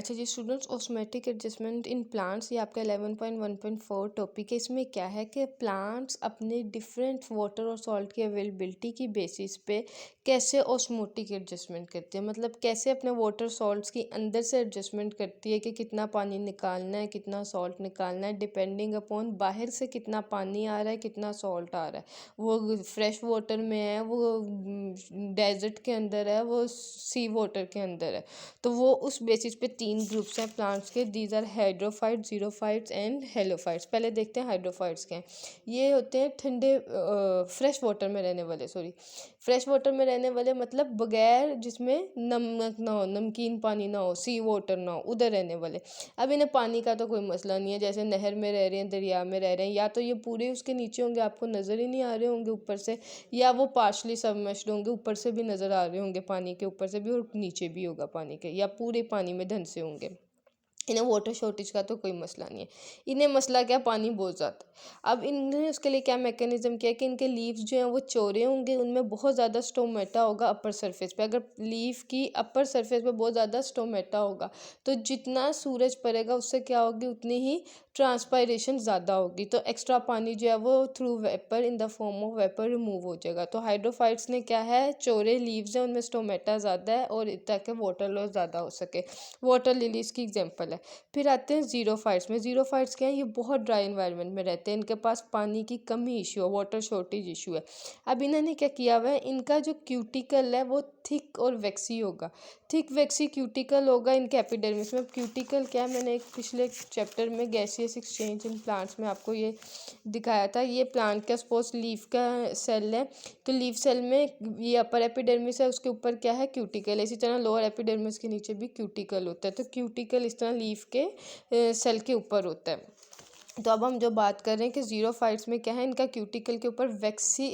अच्छा जी students, osmotic adjustment in plants ये आपका 11.1.4 टॉपिक है। इसमें क्या है कि प्लांट्स अपने डिफरेंट वाटर और सॉल्ट की अवेलेबिलिटी की बेसिस पे कैसे ऑस्मोटिक एडजस्टमेंट करते हैं, मतलब कैसे अपने वाटर सॉल्ट्स की अंदर से एडजस्टमेंट करती है कि कितना पानी निकालना है, कितना सॉल्ट निकालना है, डिपेंडिंग अपॉन बाहर से कितना पानी आ रहा है, कितना सॉल्ट आ रहा है, वो फ्रेश वाटर में है, वो डेजर्ट के अंदर है, वो सी वाटर के अंदर है। तो वो उस बेसिस पे तीन ग्रुप्स हैं प्लांट्स के। These are hydrophytes, xerophytes and halophytes. पहले देखते हैं हाइड्रोफाइट्स के हैं। ये होते हैं ठंडे फ्रेश वाटर में रहने वाले, फ्रेश वाटर में रहने वाले मतलब बगैर जिसमें नमक ना हो, नमकीन पानी ना हो, सी वाटर ना हो, उधर रहने वाले। अब इन्हें पानी का तो कोई मसला नहीं है, जैसे नहर में रह रहे हैं, दरिया में रह रहे हैं, या तो ये पूरे उसके नीचे होंगे, आपको नज़र ही नहीं आ रहे होंगे ऊपर से, या वो पार्शली सबमर्ज्ड होंगे, ऊपर से भी नज़र आ रहे होंगे, पानी के ऊपर से भी और नीचे भी होगा पानी के, या पूरे पानी में ढंग से होंगे। इन्हें वाटर शॉर्टेज का तो कोई मसला नहीं है। इन्हें मसला क्या, पानी बहुत ज़्यादा। अब इन्होंने उसके लिए क्या मैकेनिज्म किया कि इनके लीव्स जो हैं वो चौड़े होंगे, उनमें बहुत ज़्यादा स्टोमेटा होगा अपर सरफेस पे। अगर लीफ की अपर सरफेस पे बहुत ज़्यादा स्टोमेटा होगा तो जितना सूरज पड़ेगा उससे क्या होगी, उतनी ही ट्रांसपायरेशन ज़्यादा होगी, तो एक्स्ट्रा पानी जो है वो through vapour in the form of vapour remove हो जाएगा। तो हाइड्रोफाइट्स ने क्या है, चौड़े लीव्स हैं, उनमें स्टोमेटा ज़्यादा है और ताकि वाटर लॉस ज़्यादा हो सके। वाटर लिलीज की एग्जांपल है। फिर आते हैं जीरोफाइट्स में। जीरोफाइट्स क्या है, ये बहुत ड्राई इन्वायरमेंट में रहते हैं, इनके पास पानी की कमी इशू है, वाटर शॉर्टेज इशू है। अब इन्होंने क्या किया हुआ है, इनका जो क्यूटिकल है वो थिक और वैक्सी होगा। थिक वैक्सी क्यूटिकल होगा इनके एपिडर्मिस में। क्यूटिकल क्या है, मैंने एक पिछले चैप्टर में गैसियस एक्सचेंज इन प्लांट्स में आपको ये दिखाया था। ये प्लांट का सपोज लीफ का सेल है, तो लीफ सेल में ये अपर एपिडर्मिस है, उसके ऊपर क्या है, क्यूटिकल है। इसी तरह लोअर एपिडर्मिस के नीचे भी क्यूटिकल होता है। तो क्यूटिकल इस तरह लीफ के सेल के ऊपर होता है। तो अब हम जो बात कर रहे हैं कि जीरोफाइट्स में क्या है, इनका क्यूटिकल के ऊपर वैक्सी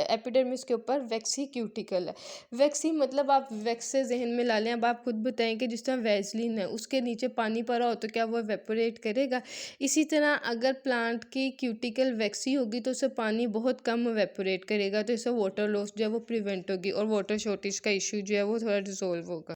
एपिडर्मिस के ऊपर वैक्सी क्यूटिकल है। वैक्सी मतलब आप वैक्स से जहन में ला लें। अब आप खुद बताएं कि जिस तरह वैसलीन है उसके नीचे पानी पड़ा हो तो क्या वो एवेपोरेट करेगा। इसी तरह अगर प्लांट की क्यूटिकल वैक्सी होगी तो उससे पानी बहुत कम एवेपोरेट करेगा, तो इससे वाटर लॉस जो है वो प्रिवेंट होगी और वाटर शॉर्टेज का इशू जो है वो थोड़ा रिजोल्व होगा।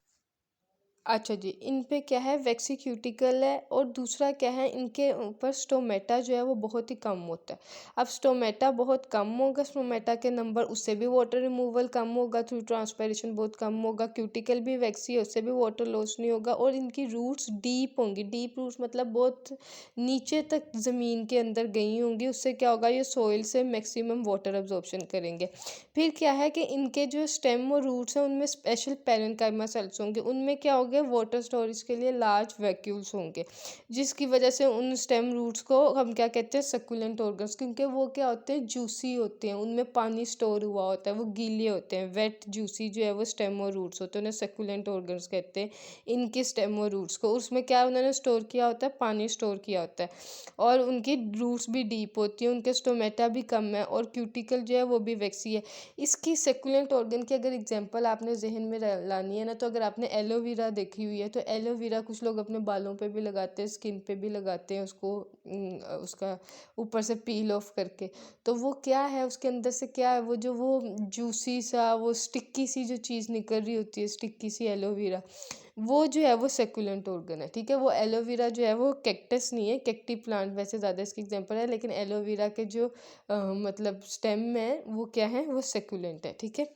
अच्छा जी, इन पे क्या है, वैक्सी क्यूटिकल है, और दूसरा क्या है, इनके ऊपर स्टोमेटा जो है वो बहुत ही कम होता है। अब स्टोमेटा बहुत कम होगा, स्टोमेटा के नंबर, उससे भी वाटर रिमूवल कम होगा, थ्रू ट्रांसपायरेशन बहुत कम होगा। क्यूटिकल भी वैक्सी है, उससे भी वाटर लॉस नहीं होगा, और इनकी रूट्स डीप होंगी। डीप रूट्स मतलब बहुत नीचे तक ज़मीन के अंदर गई होंगी, उससे क्या होगा, ये सॉइल से मैक्सिमम वाटर अब्जॉर्प्शन करेंगे। फिर क्या है कि इनके जो स्टेम और रूट्स हैं उनमें स्पेशल पैरेन्काइमा सेल्स होंगे, उनमें क्या होगा, वाटर स्टोरेज के लिए लार्ज वैक्यूल्स होंगे, जिसकी वजह से उन स्टेम रूट्स को हम क्या कहते हैं, सक्यूलेंट ऑर्गन्स, क्योंकि वो क्या होते हैं, जूसी होते हैं, उनमें पानी स्टोर हुआ होता है, वो गीले होते हैं, वेट जूसी जो है वो स्टेम और रूट्स होते हैं, उन्हें सक्यूलेंट ऑर्गन्स कहते हैं इनके स्टेम और रूट्स को। उसमें क्या उन्होंने स्टोर किया होता है, पानी स्टोर किया होता है, और उनकी रूट्स भी डीप होती हैं, उनके स्टोमेटा भी कम है, और क्यूटिकल जो है वो भी वैक्सी है। इसकी सेकुलेंट ऑर्गन की अगर एग्जांपल आपने जहन में लानी है ना, तो अगर आपने एलोवेरा देखी हुई है तो एलोवेरा कुछ लोग अपने बालों पे भी लगाते हैं, स्किन पे भी लगाते हैं उसको, उसका ऊपर से पील ऑफ करके। तो वो क्या है, उसके अंदर से क्या है, वो जो वो जूसी सा, वो स्टिक्की सी जो चीज़ निकल रही होती है, स्टिक्की सी एलोवेरा, वो जो है वो सेकुलेंट ऑर्गन है। ठीक है, वो एलोवेरा जो है वो कैक्टस नहीं है, कैक्टी प्लांट वैसे ज़्यादा इसकी एग्जांपल है, लेकिन एलोवेरा के जो मतलब स्टेम में वो क्या है, वो सेकुलेंट है। ठीक है,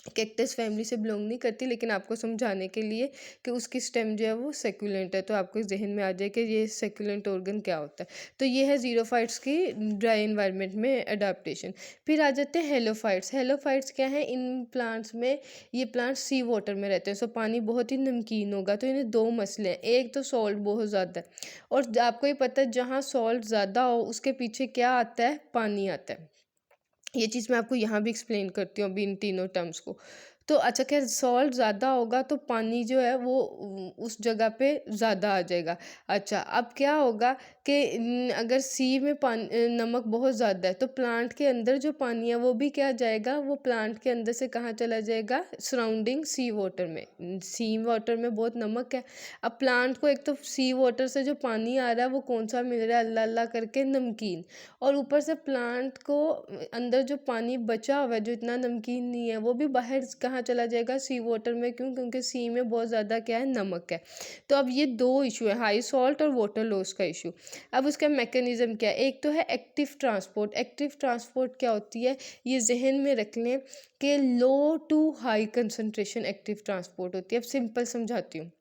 कैक्टस फैमिली से बिलोंग नहीं करती, लेकिन आपको समझाने के लिए कि उसकी स्टेम जो है वो सेकुलेंट है, तो आपको जहन में आ जाए कि ये सेकुलेंट ऑर्गन क्या होता है। तो ये है जीरोफाइट्स की ड्राई इन्वायरमेंट में अडाप्टेशन। फिर आ जाते हैं हेलोफाइट्स। हेलोफाइट्स क्या है, इन प्लांट्स में, ये प्लांट्स सी वाटर में रहते हैं, सो पानी बहुत ही नमकीन होगा। तो इन्हें दो मसले हैं, एक तो सॉल्ट बहुत ज़्यादा है, और आपको ही पता है जहाँ सॉल्ट ज़्यादा हो उसके पीछे क्या आता है, पानी आता है। ये चीज़ मैं आपको यहाँ भी एक्सप्लेन करती हूँ अभी इन तीनों टर्म्स को। तो अच्छा, खैर सॉल्ट ज़्यादा होगा तो पानी जो है वो उस जगह पे ज़्यादा आ जाएगा। अच्छा, अब क्या होगा कि अगर सी में पानी नमक बहुत ज़्यादा है तो प्लांट के अंदर जो पानी है वो भी क्या जाएगा, वो प्लांट के अंदर से कहाँ चला जाएगा, सराउंडिंग सी वाटर में। सी वाटर में बहुत नमक है। अब प्लांट को एक तो सी वाटर से जो पानी आ रहा है वो कौन सा मिल रहा है, अल्लाह अल्लाह करके नमकीन, और ऊपर से प्लांट को अंदर जो पानी बचा हुआ है जो इतना नमकीन नहीं है वो भी बाहर कहाँ कहाँ चला जाएगा, सी वाटर में। क्यों? क्योंकि सी में बहुत ज़्यादा क्या है, नमक है। तो अब ये दो इशू है, हाई सॉल्ट और वाटर लॉस का इशू। अब उसका मैकेनिज्म क्या है? एक तो है एक्टिव ट्रांसपोर्ट। एक्टिव ट्रांसपोर्ट क्या होती है, ये जहन में रख लें कि low to high concentration active transport होती है। अब सिंपल समझाती हूँ।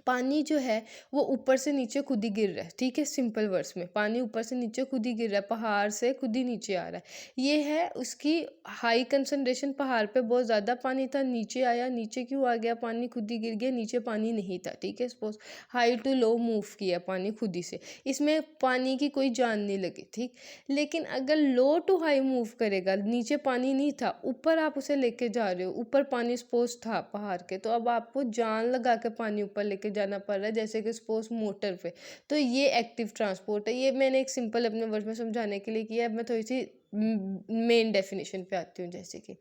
पानी जो है वो ऊपर से नीचे खुद ही गिर रहा है, ठीक है, सिंपल वर्ड्स में पानी ऊपर से नीचे खुद ही गिर रहा है, पहाड़ से खुद ही नीचे आ रहा है। ये है उसकी हाई कंसंट्रेशन, पहाड़ पे बहुत ज़्यादा पानी था, नीचे आया, नीचे क्यों आ गया पानी, खुद ही गिर गया, नीचे पानी नहीं था, ठीक है। Suppose high to low move किया पानी खुद ही से, इसमें पानी की कोई जान नहीं लगी, ठीक। लेकिन अगर लो टू हाई मूव करेगा, नीचे पानी नहीं था, ऊपर आप उसे लेके जा रहे हो, ऊपर पानी सपोज था पहाड़ के, तो अब आपको जान लगा के पानी ऊपर लेके जाना पड़ रहा है, जैसे कि सपोज मोटर पे। तो ये एक्टिव ट्रांसपोर्ट है। ये मैंने एक सिंपल अपने वर्ड में समझाने के लिए किया है। अब मैं थोड़ी सी मेन डेफिनेशन पे आती हूँ। जैसे कि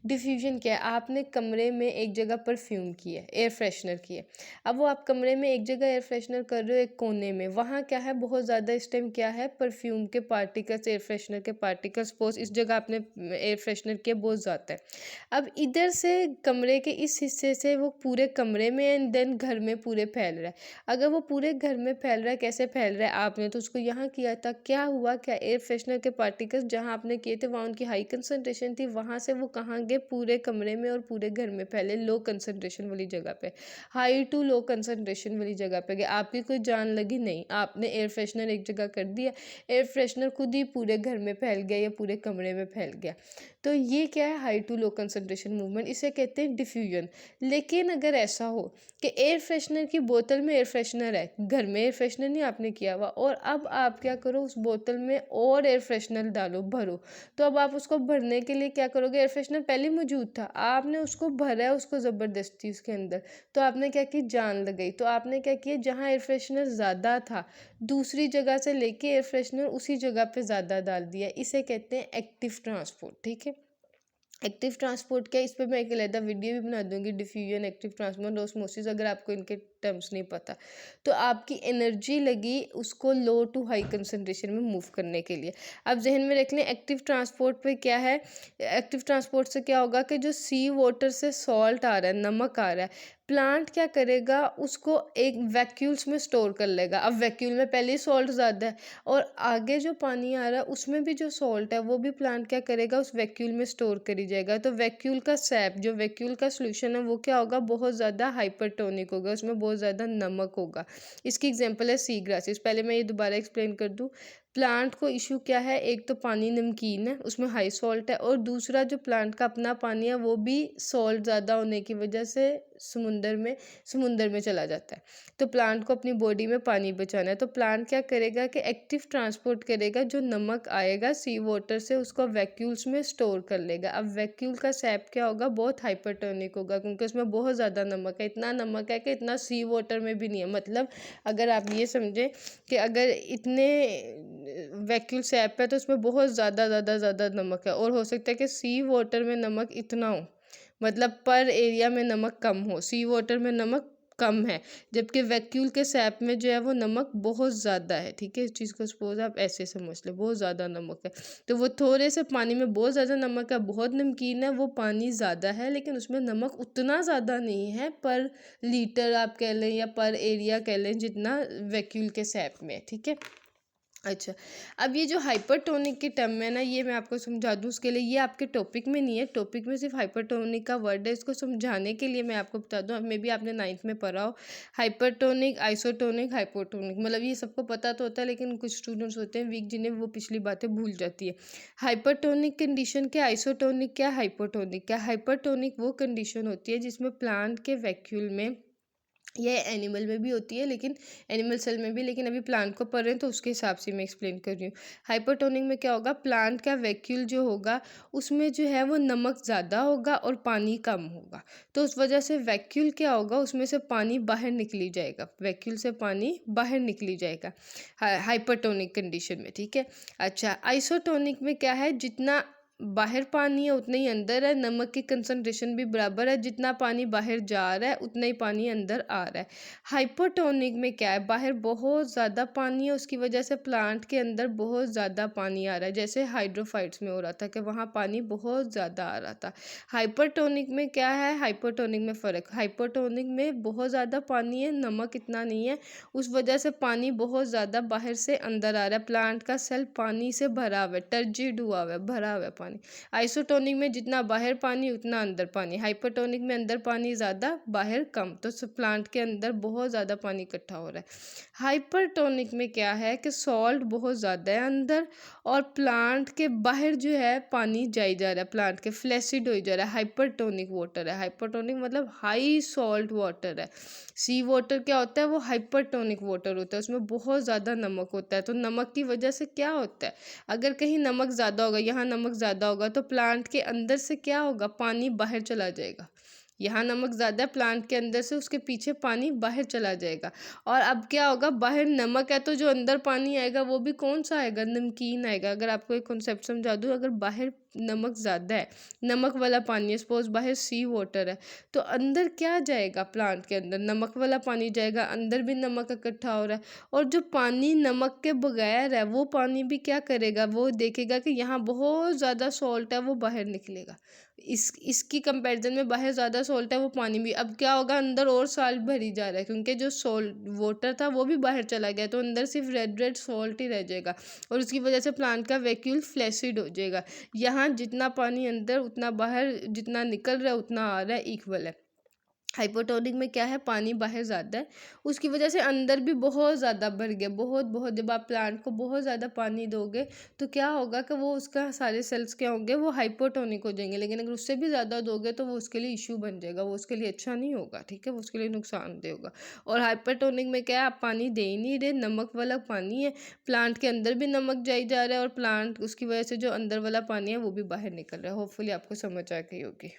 डिफ्यूजन क्या है, आपने कमरे में एक जगह परफ्यूम किया है, एयर फ्रेशनर किया है। अब वो आप कमरे में एक जगह एयर फ्रेशनर कर रहे हो, एक कोने में, वहाँ क्या है, बहुत ज़्यादा इस टाइम क्या है, परफ्यूम के पार्टिकल्स, एयर फ्रेशनर के पार्टिकल्स। सपोज इस जगह आपने एयर फ्रेशनर किया, बहुत ज़्यादा है। अब इधर से कमरे के इस हिस्से से वो पूरे कमरे में एंड देन घर में पूरे फैल रहा है। अगर वो पूरे घर में फैल रहा है, कैसे फैल रहा है, आपने तो उसको यहाँ किया था, क्या हुआ, क्या एयर फ्रेशनर के पार्टिकल्स जहाँ आपने किए थे वहाँ उनकी हाई कंसंट्रेशन थी, वहाँ से वो कहाँ गए, पूरे कमरे में और पूरे घर में फैले, लो कंसंट्रेशन वाली जगह पे, हाई टू लो कंसंट्रेशन वाली जगह पे गए। आपकी कोई जान लगी नहीं, आपने एयर फ्रेशनर एक जगह कर दिया, एयर फ्रेशनर खुद ही पूरे घर में फैल गया या पूरे कमरे में फैल गया। तो ये क्या है, high to low concentration movement, इसे कहते हैं डिफ्यूजन। लेकिन अगर ऐसा हो कि एयर फ्रेशनर की बोतल में एयर फ्रेशनर है, घर में एयर फ्रेशनर नहीं आपने किया हुआ, और अब आप क्या करो, उस बोतल में और एयर फ्रेशनर डालो, भरो। तो अब आप उसको भरने के लिए क्या करोगे, एयर फ्रेशनर पहले मौजूद था, आपने उसको भरा है, उसको ज़बरदस्ती उसके अंदर, तो आपने क्या की, जान लगाई। तो आपने क्या किया, जहाँ एयर फ्रेशनर ज़्यादा था, दूसरी जगह से लेके एयर फ्रेशनर उसी जगह पे ज़्यादा डाल दिया। इसे कहते हैं एक्टिव ट्रांसपोर्ट, ठीक है। एक्टिव ट्रांसपोर्ट क्या है, इस पे मैं एक अलग वीडियो भी बना दूंगी, डिफ्यूजन, एक्टिव ट्रांसपोर्ट, ऑस्मोसिस, अगर आपको इनके टर्म्स नहीं पता। तो आपकी एनर्जी लगी उसको लो टू हाई कंसंट्रेशन में मूव करने के लिए। अब जहन में रख लें, एक्टिव ट्रांसपोर्ट पे क्या है, एक्टिव ट्रांसपोर्ट से क्या होगा कि जो सी वाटर से सॉल्ट आ रहा है, नमक आ रहा है, प्लांट क्या करेगा, उसको एक वैक्यूल्स में स्टोर कर लेगा। अब वैक्यूल में पहले ही सॉल्ट ज़्यादा है, और आगे जो पानी आ रहा है उसमें भी जो सॉल्ट है वो भी प्लांट क्या करेगा, उस वैक्यूल में स्टोर करी जाएगा। तो वैक्यूल का सैप, जो वैक्यूल का सोल्यूशन है, वो क्या होगा, बहुत ज़्यादा हाइपरटोनिक होगा, उसमें बहुत ज़्यादा नमक होगा। इसकी एग्जांपल है सी ग्रासेस। पहले मैं ये दोबारा एक्सप्लेन कर दूँ। प्लांट को इशू क्या है, एक तो पानी नमकीन है, उसमें हाई सॉल्ट है, और दूसरा जो प्लांट का अपना पानी है वो भी सॉल्ट ज़्यादा होने की वजह से समुंदर में चला जाता है। तो प्लांट को अपनी बॉडी में पानी बचाना है, तो प्लांट क्या करेगा कि एक्टिव ट्रांसपोर्ट करेगा, जो नमक आएगा सी वाटर से उसको वैक्यूल्स में स्टोर कर लेगा। अब वैक्यूल का सैप क्या होगा, बहुत हाइपरटोनिक होगा, क्योंकि उसमें बहुत ज़्यादा नमक है, इतना नमक है कि इतना सी वाटर में भी नहीं है। मतलब अगर आप ये समझें कि अगर इतने वैक्यूल सैप है तो उसमें बहुत ज़्यादा नमक है, और हो सकता है कि सी वाटर में नमक इतना हो, मतलब पर एरिया में नमक कम हो, सी वाटर में नमक कम है, जबकि वैक्यूल के सैप में जो है वो नमक बहुत ज़्यादा है, ठीक है। इस चीज़ को सपोज आप ऐसे समझ लें, बहुत ज़्यादा नमक है। तो वो थोड़े से पानी में बहुत ज़्यादा नमक है, बहुत नमकीन है, वो पानी ज़्यादा है, लेकिन उसमें नमक उतना ज़्यादा नहीं है पर लीटर आप कह लें या पर एरिया कह लें, जितना वैक्यूल के सैप में है, ठीक है। अच्छा, अब ये जो हाइपरटोनिक की टर्म है ना, ये मैं आपको समझा दूँ उसके लिए, ये आपके टॉपिक में नहीं है, टॉपिक में सिर्फ हाइपरटोनिक का वर्ड है। इसको समझाने के लिए मैं आपको बता दूँ, मे बी आपने 9th में पढ़ा हो, हाइपरटोनिक, आइसोटोनिक, हाइपोटोनिक, मतलब ये सबको पता तो होता है, लेकिन कुछ स्टूडेंट्स होते हैं वीक, जिन्हें वो पिछली बातें भूल जाती है। हाइपरटोनिक कंडीशन क्या, आइसोटोनिक क्या, हाइपोटोनिक क्या। हाइपरटोनिक वो कंडीशन होती है जिसमें प्लांट के वैक्यूल में, ये एनिमल में भी होती है, लेकिन एनिमल सेल में भी, लेकिन अभी प्लांट को पढ़ रहे हैं तो उसके हिसाब से मैं एक्सप्लेन कर रही हूँ। हाइपरटोनिक में क्या होगा, प्लांट का वैक्यूल जो होगा उसमें जो है वो नमक ज़्यादा होगा और पानी कम होगा, तो उस वजह से वैक्यूल क्या होगा, उसमें से पानी बाहर निकली जाएगा, वैक्यूल से पानी बाहर निकली जाएगा हाइपरटोनिक कंडीशन में, ठीक है। अच्छा, आइसोटोनिक में क्या है, जितना बाहर पानी है उतना ही अंदर है, नमक की कंसंट्रेशन भी बराबर है, जितना पानी बाहर जा रहा है उतना ही पानी अंदर आ रहा है। हाइपोटोनिक में क्या है, बाहर बहुत ज़्यादा पानी है, उसकी वजह से प्लांट के अंदर बहुत ज़्यादा पानी आ रहा है, जैसे हाइड्रोफाइट्स में हो रहा था कि वहाँ पानी बहुत ज़्यादा आ रहा था। हाइपरटोनिक में क्या है, हाइपोटोनिक में फ़र्क, हाइपोटोनिक में बहुत ज़्यादा पानी है, नमक इतना नहीं है, उस वजह से पानी बहुत ज़्यादा बाहर से अंदर आ रहा है, प्लांट का सेल पानी से भरा हुआ है, टर्जिड हुआ हुआ है, भरा हुआ है पानी। आइसोटोनिक में जितना बाहर पानी उतना अंदर पानी, हाइपोटोनिक में अंदर पानी ज़्यादा बाहर कम, तो प्लांट के अंदर बहुत ज़्यादा पानी इकट्ठा हो रहा है। हाइपरटोनिक में क्या है कि सॉल्ट बहुत ज़्यादा है अंदर, और प्लांट के बाहर जो है पानी जाई जा रहा है, प्लांट के फ्लैसिड हो जा रहा है, हाइपरटोनिक वाटर है। हाइपरटोनिक मतलब हाई सॉल्ट वाटर है। सी वाटर क्या होता है, वो हाइपरटोनिक वाटर होता है, उसमें बहुत ज़्यादा नमक होता है। तो नमक की वजह से क्या होता है, अगर कहीं नमक ज़्यादा होगा, यहाँ नमक ज़्यादा होगा, तो प्लांट के अंदर से क्या होगा, पानी बाहर चला जाएगा। यहाँ नमक ज़्यादा है, प्लांट के अंदर से उसके पीछे पानी बाहर चला जाएगा। और अब क्या होगा, बाहर नमक है तो जो अंदर पानी आएगा वो भी कौन सा आएगा, नमकीन आएगा। अगर आपको एक कॉन्सेप्ट समझा दूँ, अगर बाहर नमक ज़्यादा है, नमक वाला पानी है, सपोज बाहर सी वाटर है, तो अंदर क्या जाएगा, प्लांट के अंदर नमक वाला पानी जाएगा, अंदर भी नमक इकट्ठा हो रहा है। और जो पानी नमक के बगैर है वो पानी भी क्या करेगा, वो देखेगा कि यहाँ बहुत ज़्यादा सॉल्ट है, वो बाहर निकलेगा। इसकी कंपैरिजन में बाहर ज़्यादा सॉल्ट है, वो पानी भी अब क्या होगा, अंदर और सॉल्ट भरी जा रहा है, क्योंकि जो सॉल्ट वाटर था वो भी बाहर चला गया, तो अंदर सिर्फ रेड रेड सॉल्ट ही रह जाएगा, और उसकी वजह से प्लांट का वैक्यूल फ्लैसिड हो जाएगा। यहाँ जितना पानी अंदर उतना बाहर, जितना निकल रहा है उतना आ रहा है, इक्वल है। हाइपोटोनिक में क्या है, पानी बाहर ज़्यादा है, उसकी वजह से अंदर भी बहुत ज़्यादा भर गया, बहुत बहुत। जब आप प्लांट को बहुत ज़्यादा पानी दोगे तो क्या होगा कि वो उसका सारे सेल्स क्या होंगे, वो हाइपोटोनिक हो जाएंगे। लेकिन अगर उससे भी ज़्यादा दोगे तो वो उसके लिए इशू बन जाएगा, वो उसके लिए अच्छा नहीं होगा, ठीक है, वो उसके लिए नुकसानदेह होगा। और हाइपोटोनिक में क्या है, आप पानी दे ही नहीं रहे, नमक वाला पानी है, प्लांट के अंदर भी नमक जाई जा रहा है, और प्लांट उसकी वजह से जो अंदर वाला पानी है वो भी बाहर निकल रहा है। होपफुली आपको समझ आ गई होगी।